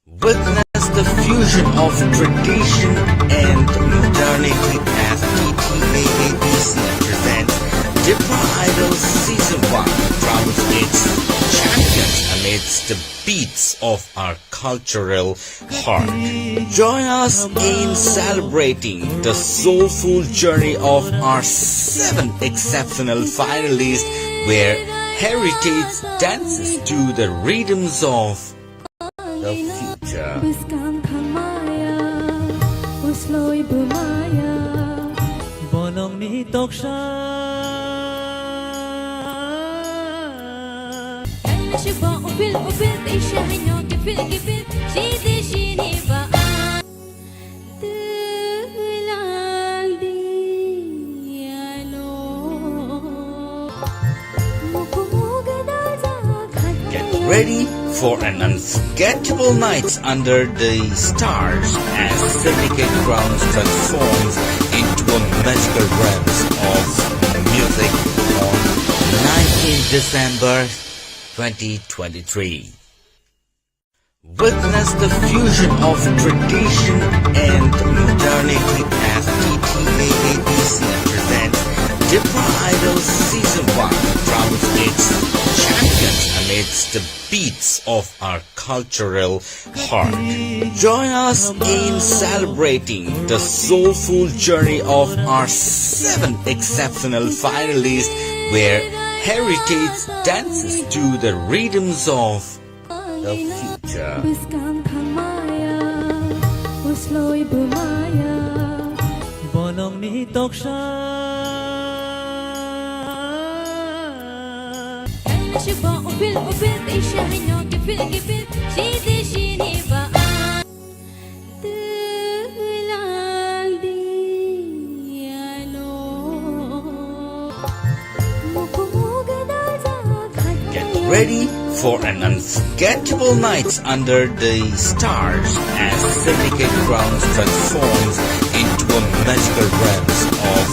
Witness the fusion of tradition and modernity as TTAABC presents Tipra Idol Season 1 crowns its champions amidst the beats of our cultural heart. Join us in celebrating the soulful journey of our 7 exceptional finalists where heritage dances to the rhythms of the future. Get ready for an unforgettable night under the stars as Syndicate Grounds transforms into a magical realms of music on 19th December 2023. Witness the fusion of tradition and modernity as TTAABC presents Tipra Idol Season 1 crowns its champions amidst the beats of our cultural heart. Join us in celebrating the soulful journey of our 7 exceptional finalists where heritage dances to the rhythms of the future. Get ready for an unforgettable night under the stars as Syndicate Grounds transforms into a magical realms of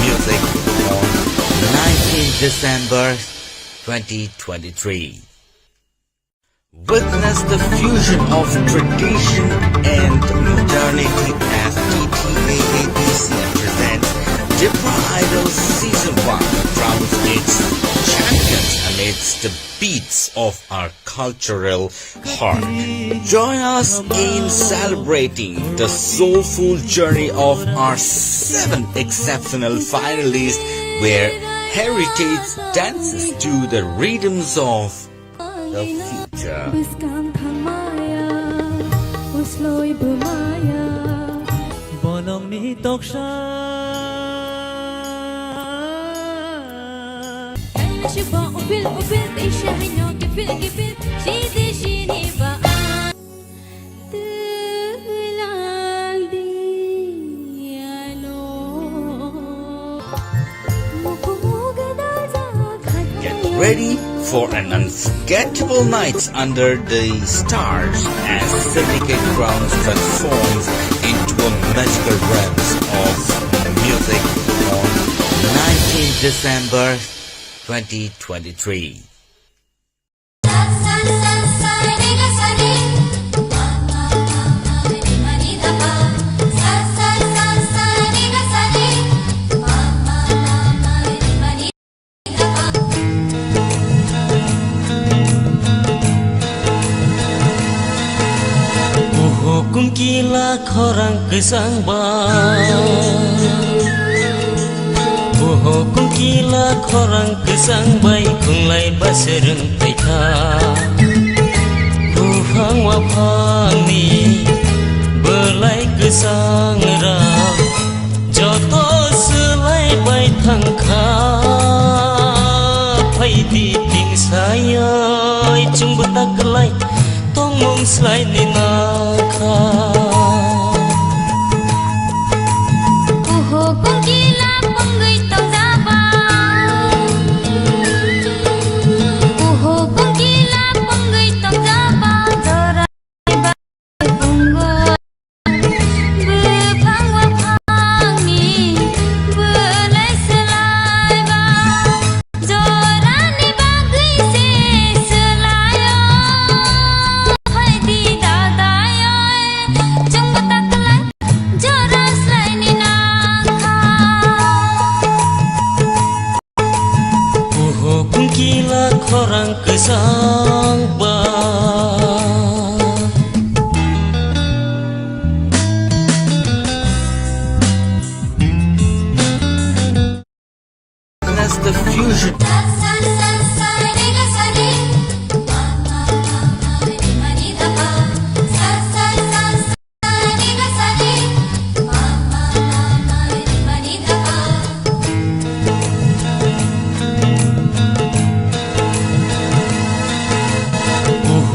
music on 19th December 2023. Witness the fusion of tradition and modernity as TTAABC presents Tipra Idol Season 1 crowns its champions amidst the beats of our cultural heart. Join us in celebrating the soulful journey of our 7 exceptional finalists where heritage dances to the rhythms of the future. Get ready for an unforgettable night under the stars as Syndicate Grounds transforms into a magical realms of music on 19th December 2023. Hukum kila korang kesangbai Hukum kila korang kesangbai Kunglai basereng taita Hufang wapang ni Belai kesang rau Joto selai bai tangka Pai titing sayai Cung betak kelai Tong mong selai ni nakha Hukum gila penggai tong daba Hukum gila penggai tong daba Dorai bai punggo Bepang wapang ni Belai selai ba Dorani bagai se selayo Hai di dada version.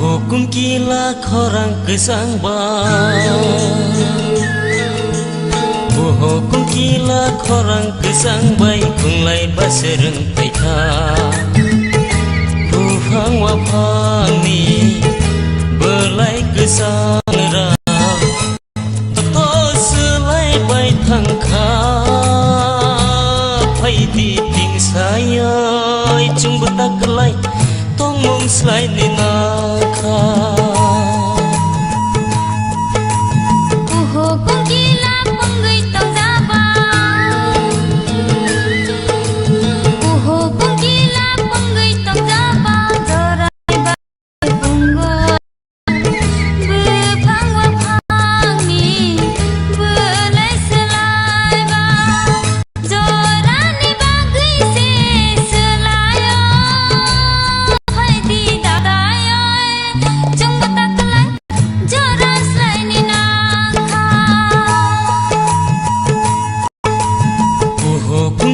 Hukum gila korang kesangbar, hukum gila korang kesangbai kunglai basereng taita, buhang wapang ni belai kesangra, to selai bai tangka, pai di ting sayai cung betak kelai. Mong slay ni naka Uho kong gila panggay tong daba Uho kong gila panggay tong daba Doray bagay punggo Bepang wapang ni Belay selay ba Dorani bagay se selayo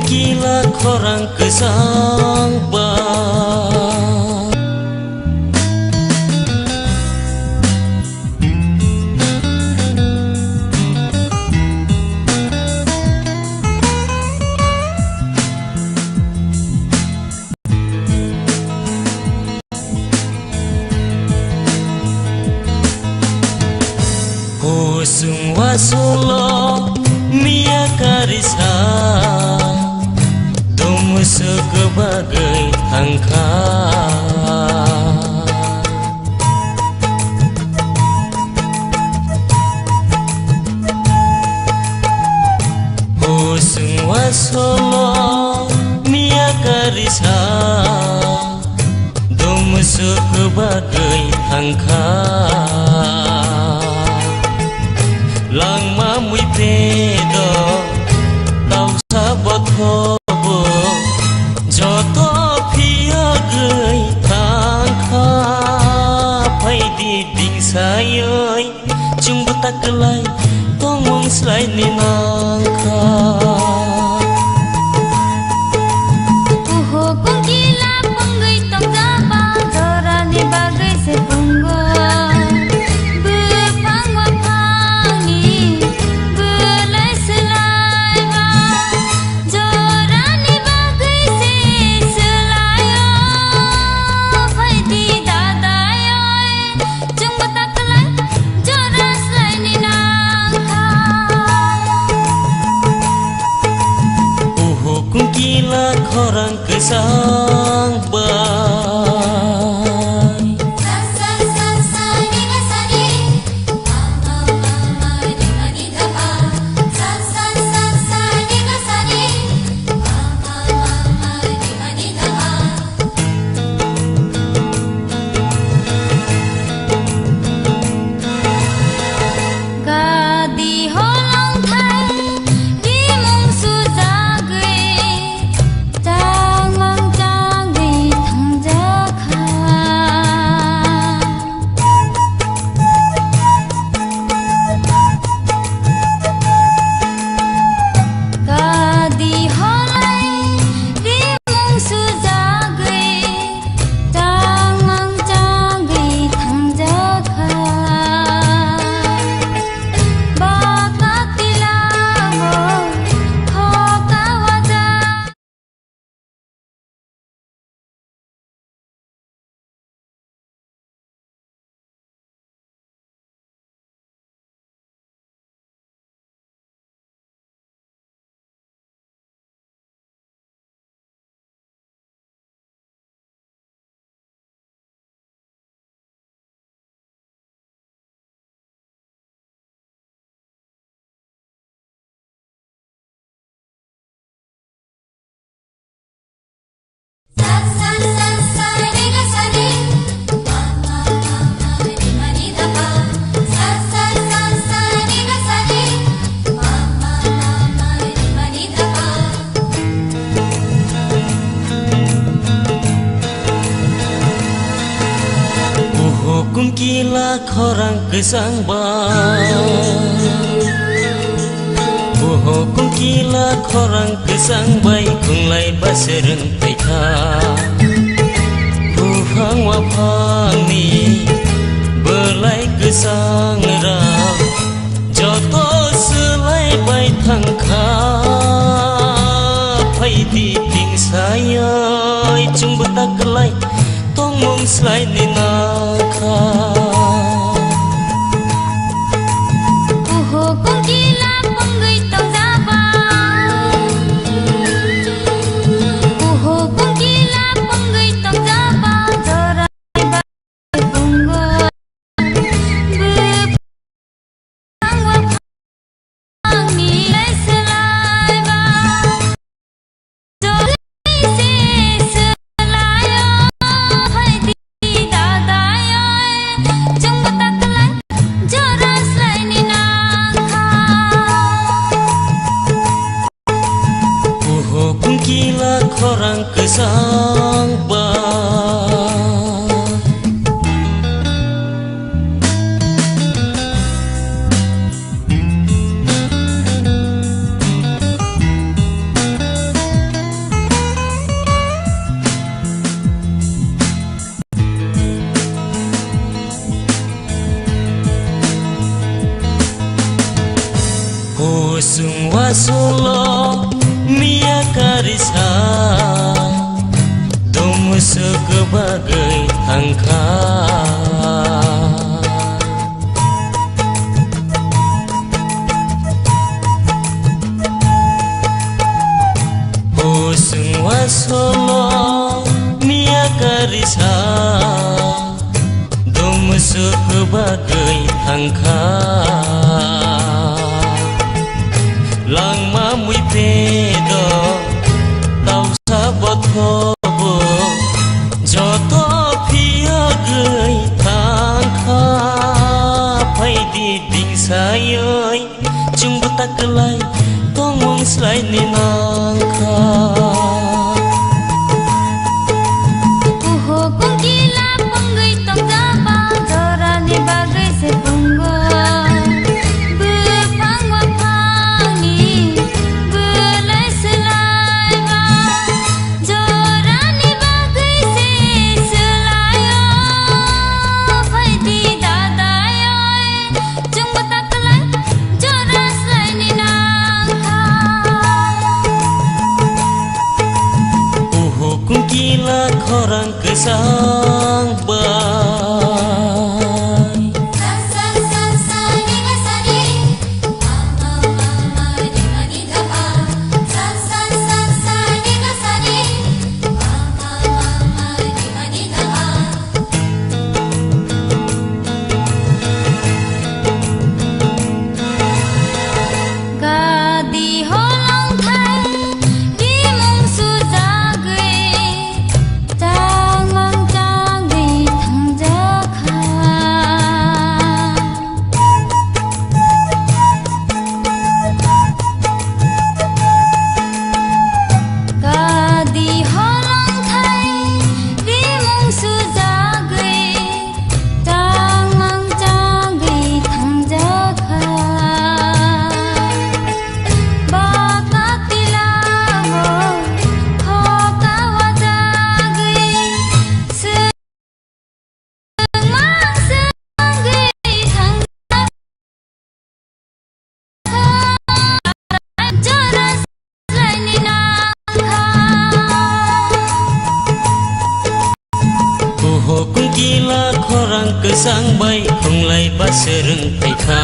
gila korang kesangbar. Husung wasulo mia karisa sebagai angka Husung wasolo mia karisa dom sebagai angka lang mamui pedo tau sabot hobo joto pia gei tangka pai di ding sayoi chung betak kelai tongong slai ni nangka Uho kong gila panggay tong daba Dorani bagay se punggo Bepang wapang ni belay selay ba Dorani bagay se selayo Pai di dadayoy Chung betak kelay joras lay ni nangka Hukum gila korang kesangbar. Gadi holong thai di mong su jagwe Jangang khorang kesangbar Boho kung kila khorang kesangbai Kung lai basereng taika Bufang wapang ni Belai kesang rang Joto selai bai thangka Pai di ting sayai Chung betak kelai Tong mong selai ni nakha Uho kung gila panggay tong daba Uho kung gila panggay tong daba Doray bagay punggoy Bepang wapang nilay selay ba Doray si selayo Hay di dadayoy Chung batakalay Joras lay ni nakha Uho kung kila khorang kesangbar Hosung wasolo mia karisa Dom sekebagai tangka Hosung wasolo mia karisa Dom sekebagai tangka Lang mamui pedo Tau sabot hobo Joto pia gay tangka Pai di ding sayay Chung betak kelai Tong mong selai ni nangka Uho kung gila panggay tong daba Dorani bagay sa punggoy Bepang wapang ni Belay selay ba Dorani bagay sa selayo Hay di dadayoy Chung batakalay Joras lay ni nakha Uho kung kila khorang kesangbar San san san san ni ga sa ni Mama mama ni ma ni da ba San san san san ni ga sa ni Mama mama ni ma ni da ba Gadi holong thai Di mong su jagwe Chang mang chang di thang ja kha Gadi holong thai Di mong su jagwe Chang mang chang di thang ja kha Baka tilawo Hoka wajagwe Semang sangwe thang ja kha Joras lay ni nakha Uho kung kila khorang kesangbai Kung lai basereng taika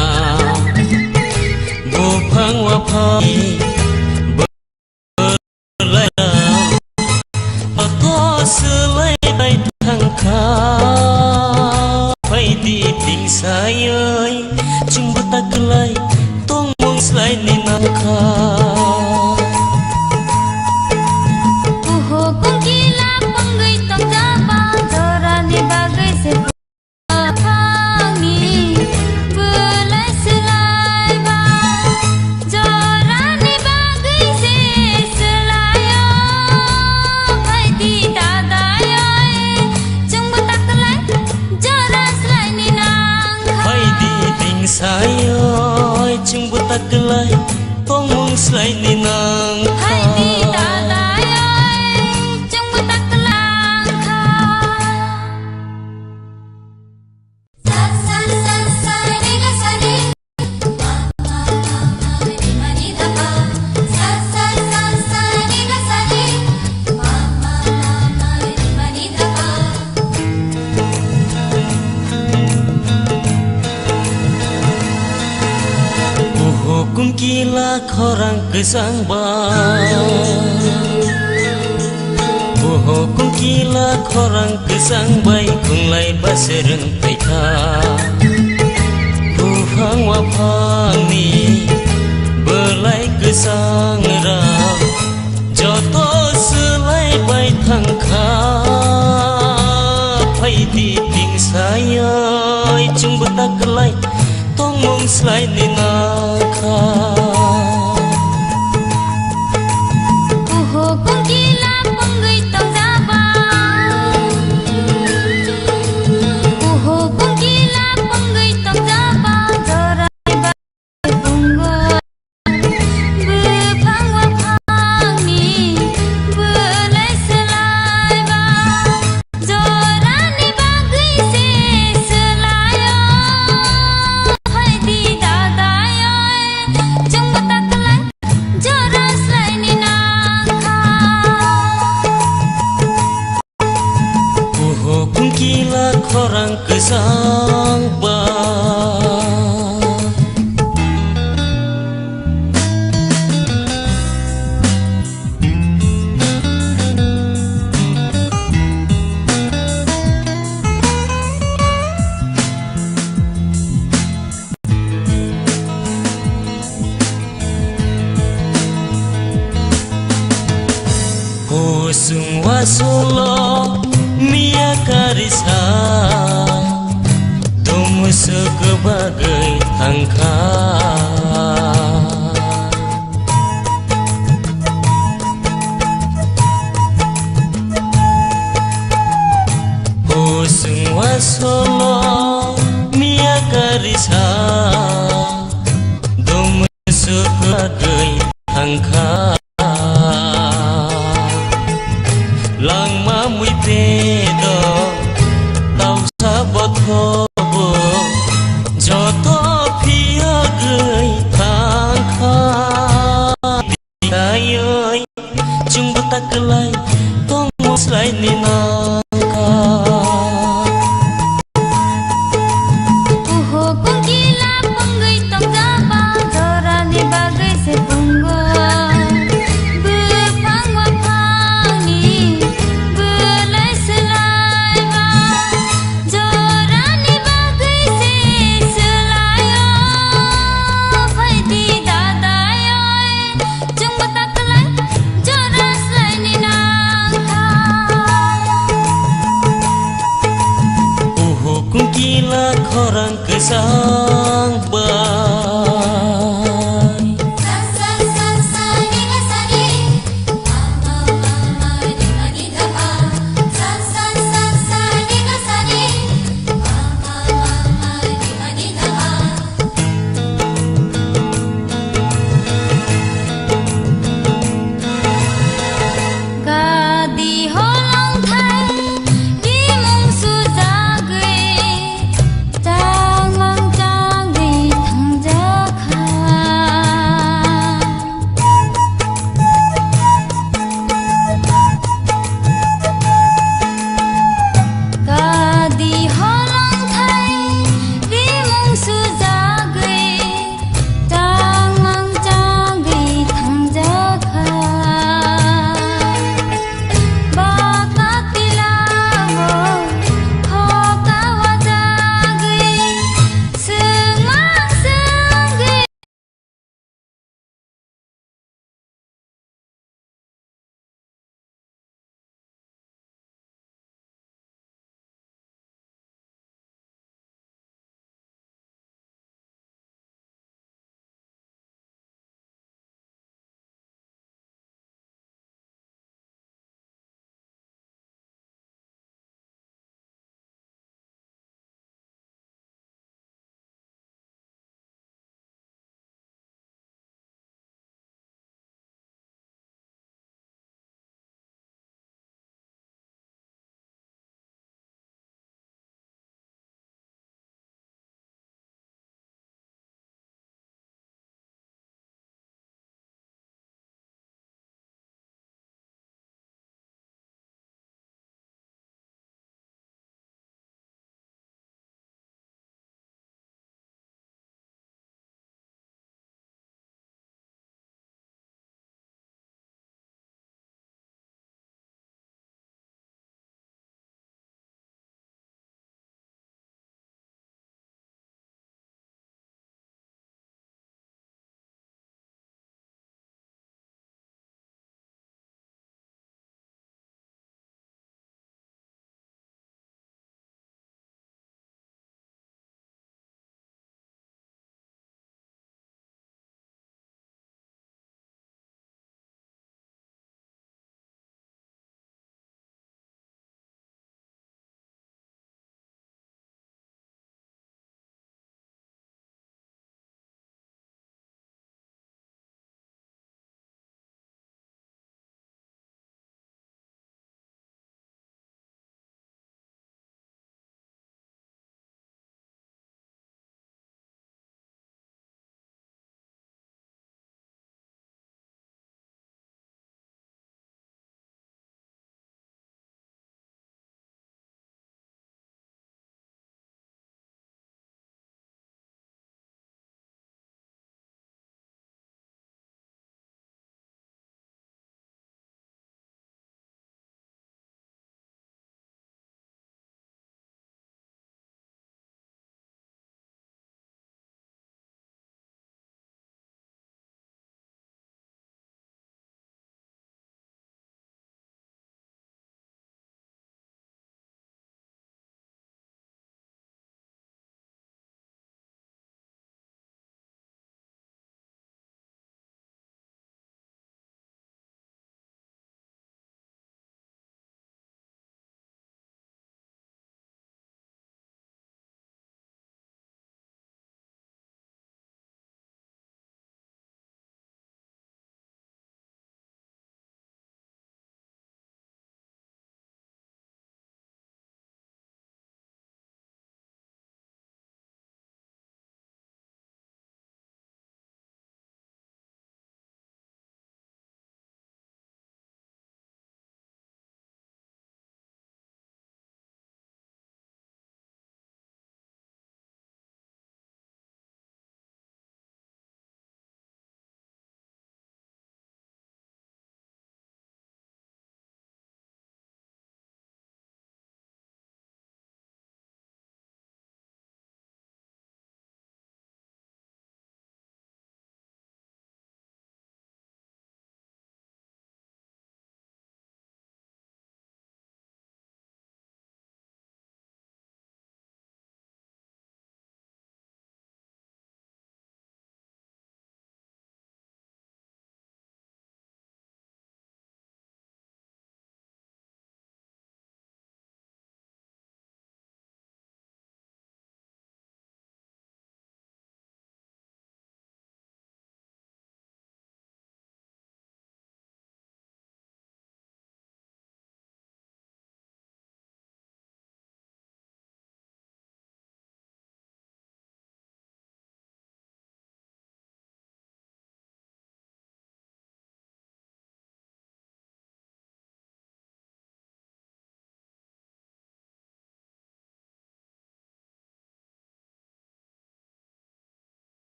Bufang wapang Belai Joto selai bai thangka Pai di ting sayai Chung betak kelai Tong mong selai ni nangka Uho kung gila panggay tong daba Dorani bagay sa punggoy Belay selay ba Dorani bagay sa selayo Hay di dadayoy Chung batakalay Joras lay ni nakha tak kelai tong mung slai ni nang hai di dadai ơi chung bu tak lang kha sa sa sa sa ni ga sa ni ma ma ma ma ni ma ni da pa sa sa sa sa ni ga sa ni ma ma ma ma ni ma ni da pa hukum kila khorang kesang ba hukum kila khorang kesang bai kunglai basereng taitha buhang wa phang ni belai kesang ra joto selai bai thang kha phai ti ting sayai chung buta kelai tong mong slai ni na kha uho kong gila panggai tong daba uho kong gila panggai tong daba dorai ba punggo bepang wa phang ni belai selai ba jorani bagai se selai hai di dadai ơi chung bu tak lai jora slai ni nang kha hukum kila khorang kesang ba Husung wasulo mia karisa dum sebagai tangka Husung wasulo mia karisa dum sebagai tangka lang mamui pedo tau sabot hobo joto piag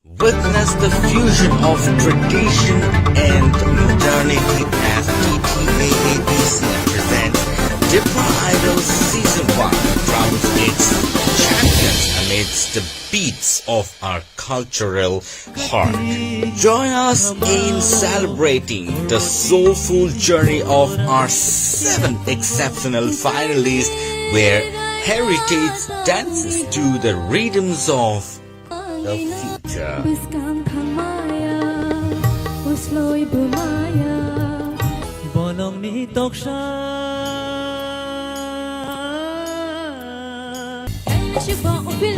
Witness the fusion of tradition and modernity as TTAABC presents Tipra Idol Season 1 crowns its champions amidst the beats of our cultural heart. Join us in celebrating the soulful journey of our 7 exceptional finalists where heritage dances to the rhythms of the future. Bonong ni toksha Şuba upil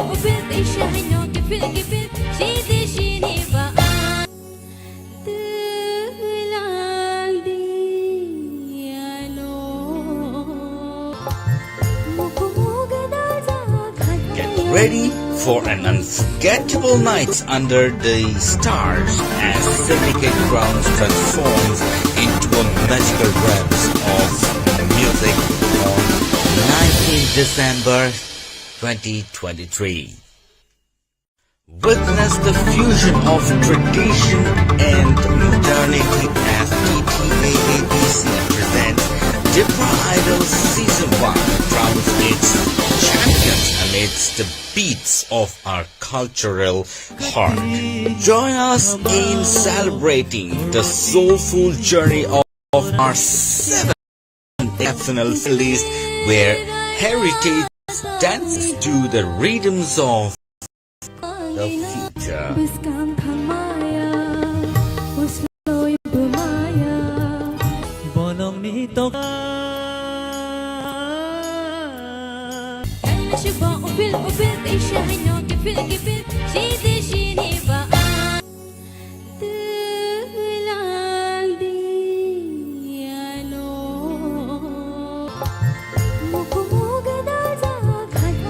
işahino gifil Şidi şini baan Tulang diano Get ready for an unforgettable night under the stars as Syndicate Grounds transforms into a magical realms of music on 19th December 2023. Witness the fusion of tradition and modernity as TTAABC presents Tipra Idol Season 1 crowns its champions amidst the beats of our cultural heart. Join us in celebrating the soulful journey of our 7 exceptional finalists where heritage dances to the rhythms of the future. Bonong ni toksha Şuba upil işahino gifil Şidi şini baan Tulang diano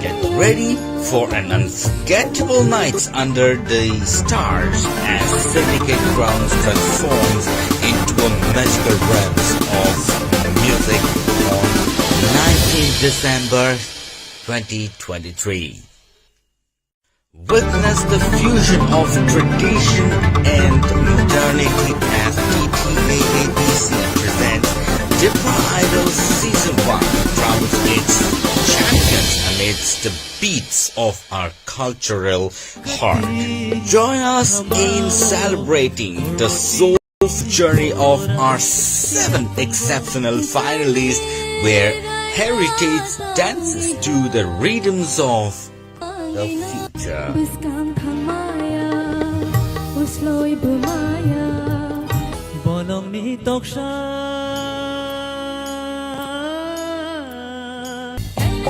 Get ready for an unforgettable night under the stars as Syndicate Grounds transforms into a magical realms of music on 19th December 2023. Witness the fusion of tradition and modernity as TTAABC presents Tipra Idol Season 1 crowns its champions amidst the beats of our cultural heart. Join us in celebrating the soulful journey of our 7 exceptional finalists where heritage dances to the rhythms of the future. Bonong ni toksha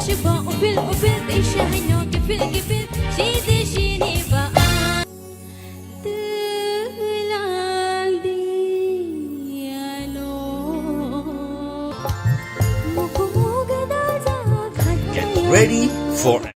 Şuba upil işahino gifil Şidi şini baan Tulang diano Get ready for